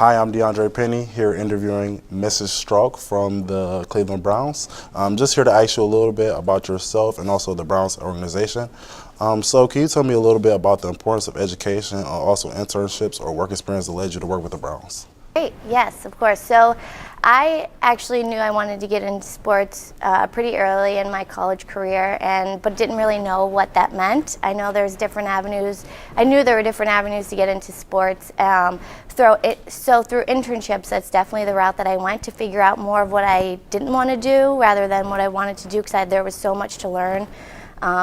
Hi, I'm DeAndre Penny, here interviewing Mrs. Strauch from the Cleveland Browns. I'm just here to ask you a little bit about yourself and also the Browns organization. So can you tell me a little bit about the importance of education and also internships or work experience that led you to work with the Browns? Great, yes, of course. So I actually knew I wanted to get into sports pretty early in my college career, but didn't really know what that meant. I know there's different avenues. I knew there were different avenues to get into sports. So through internships, that's definitely the route that I went to figure out more of what I didn't want to do rather than what I wanted to do, because there was so much to learn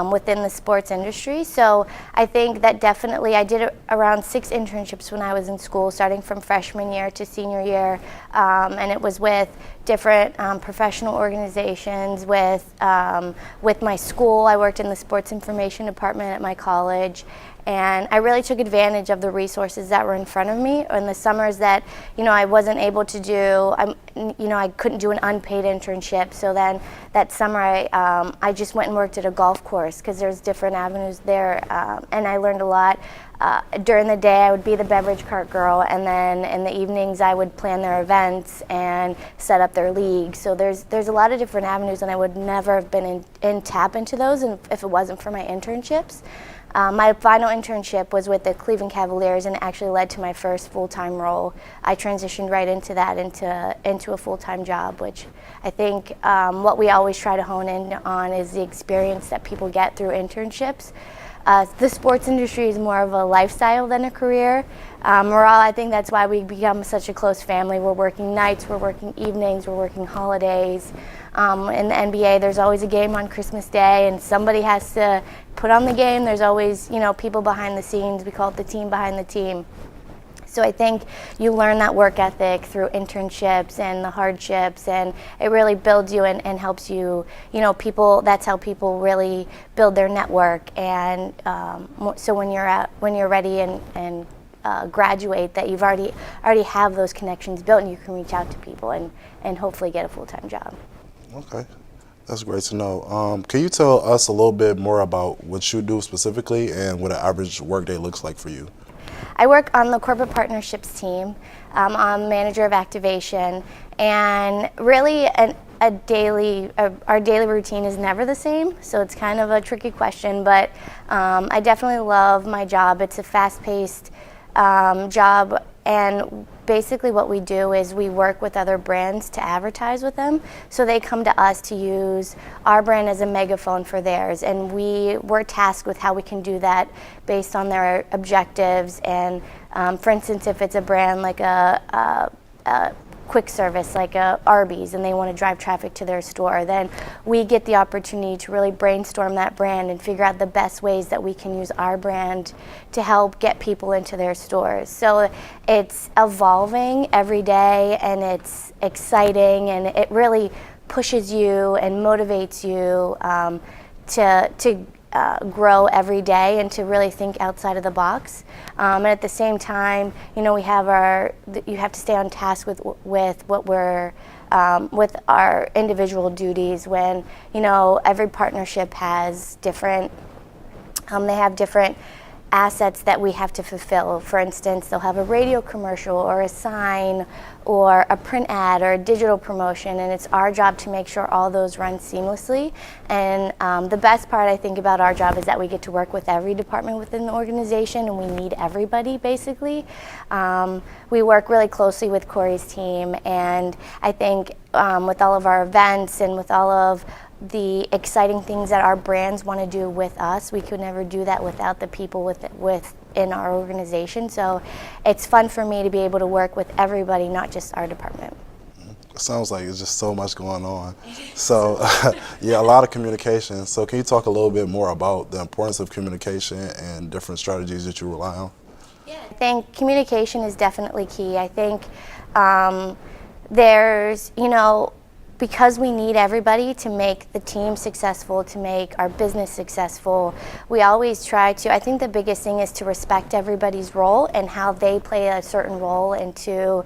within the sports industry. So I think that definitely I did around 6 internships when I was in school, starting from freshman year to senior year, and it was with different professional organizations. With my school, I worked in the sports information department at my college, and I really took advantage of the resources that were in front of me. In the summers that I wasn't able to do, I couldn't do an unpaid internship. So then that summer I just went and worked at a golf course because there's different avenues there, and I learned a lot. During the day, I would be the beverage cart girl, and then in the evenings, I would plan their events and set up their league. So there's a lot of different avenues, and I would never have been tap into those if it wasn't for my internships. My final internship was with the Cleveland Cavaliers, and it actually led to my first full-time role. I transitioned right into that, into a full-time job, which I think what we always try to hone in on is the experience that people get through internships. The sports industry is more of a lifestyle than a career. I think that's why we become such a close family. We're working nights, we're working evenings, we're working holidays. In the NBA, there's always a game on Christmas Day, and somebody has to put on the game. There's always, people behind the scenes. We call it the team behind the team. So I think you learn that work ethic through internships and the hardships, and it really builds you and helps you, that's how people really build their network. And so when you're ready and graduate, that you've already have those connections built, and you can reach out to people and hopefully get a full-time job. Okay, that's great to know. Can you tell us a little bit more about what you do specifically and what an average workday looks like for you? I work on the corporate partnerships team. I'm manager of activation, and really our daily routine is never the same, so it's kind of a tricky question, but I definitely love my job. It's a fast-paced job, and basically what we do is we work with other brands to advertise with them. So they come to us to use our brand as a megaphone for theirs, and we're tasked with how we can do that based on their objectives. And for instance, if it's a brand like a quick service like Arby's, and they want to drive traffic to their store, then we get the opportunity to really brainstorm that brand and figure out the best ways that we can use our brand to help get people into their stores. So it's evolving every day, and it's exciting, and it really pushes you and motivates you to grow every day and to really think outside of the box. And at the same time, we have you have to stay on task with what we're with our individual duties. When every partnership has different, they have different assets that we have to fulfill. For instance, they'll have a radio commercial or a sign or a print ad or a digital promotion, and it's our job to make sure all those run seamlessly. And the best part, I think, about our job is that we get to work with every department within the organization, and we need everybody, basically. We work really closely with Corey's team, and I think with all of our events and with all of the exciting things that our brands want to do with us, we could never do that without the people within our organization. So it's fun for me to be able to work with everybody, not just our department. It sounds like it's just so much going on. So yeah, a lot of communication. So can you talk a little bit more about the importance of communication and different strategies that you rely on? Yeah, I think communication is definitely key. I think there's, because we need everybody to make the team successful, to make our business successful, we always try to, I think the biggest thing is to respect everybody's role and how they play a certain role into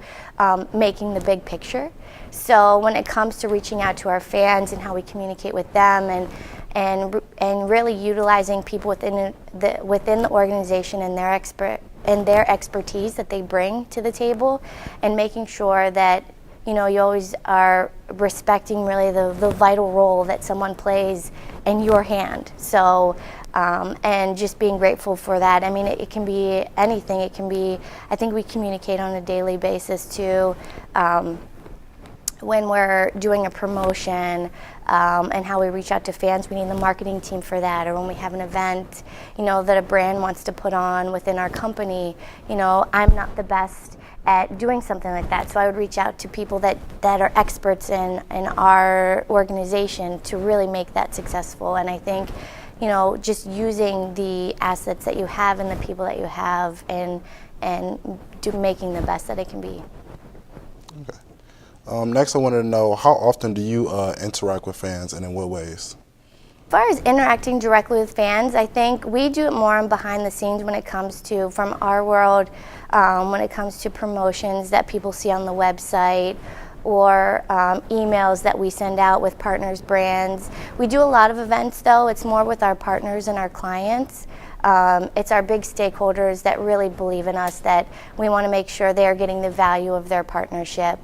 making the big picture. So when it comes to reaching out to our fans and how we communicate with them, and really utilizing people within the organization and their and their expertise that they bring to the table, and making sure that you always are respecting really the vital role that someone plays in your hand. So, and just being grateful for that. I mean, it can be anything. It can be, I think we communicate on a daily basis too, when we're doing a promotion, and how we reach out to fans. We need the marketing team for that. Or when we have an event, that a brand wants to put on within our company, I'm not the best at doing something like that. So I would reach out to people that are experts in our organization to really make that successful. And I think, just using the assets that you have and the people that you have and making the best that it can be. Okay. Next, I wanted to know, how often do you interact with fans, and in what ways? As far as interacting directly with fans, I think we do it more on behind the scenes when it comes to, from our world, when it comes to promotions that people see on the website, or emails that we send out with partners, brands. We do a lot of events though. It's more with our partners and our clients. It's our big stakeholders that really believe in us, that we want to make sure they're getting the value of their partnership.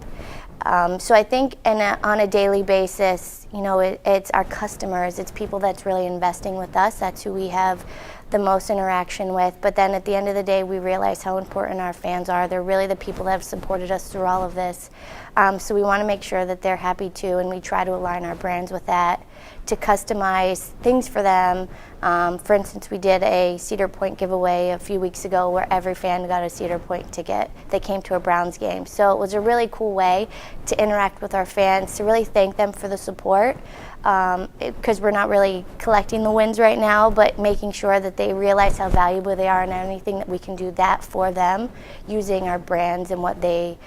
So I think on a daily basis, it's our customers, it's people that's really investing with us. That's who we have the most interaction with. But then at the end of the day, we realize how important our fans are. They're really the people that have supported us through all of this. So we want to make sure that they're happy too, and we try to align our brands with that, to customize things for them. For instance, we did a Cedar Point giveaway a few weeks ago where every fan got a Cedar Point ticket that came to a Browns game. So it was a really cool way to interact with our fans, to really thank them for the support, because we're not really collecting the wins right now, but making sure that they realize how valuable they are, and anything that we can do that for them using our brands and what they,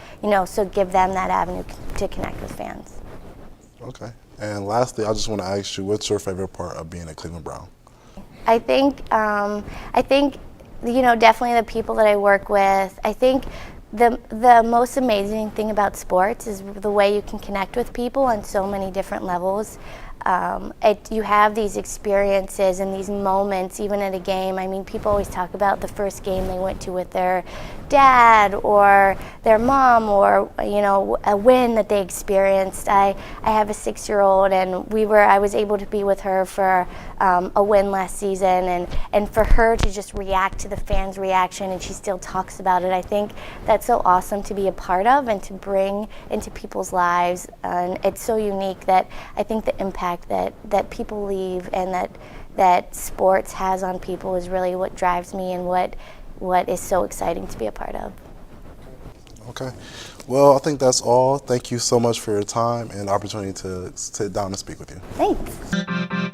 so give them that avenue to connect with fans. Okay. And lastly, I just want to ask you, what's your favorite part of being a Cleveland Brown? I think definitely the people that I work with. I think the most amazing thing about sports is the way you can connect with people on so many different levels. You have these experiences and these moments, even at a game. I mean, people always talk about the first game they went to with their dad or their mom, or a win that they experienced. I have a 6-year-old, and I was able to be with her for a win last season, and for her to just react to the fans' reaction, and she still talks about it. I think that's so awesome to be a part of and to bring into people's lives, and it's so unique that I think the impact that people leave and that sports has on people is really what drives me, and what is so exciting to be a part of. Okay. Well, I think that's all. Thank you so much for your time and opportunity to sit down and speak with you. Thanks.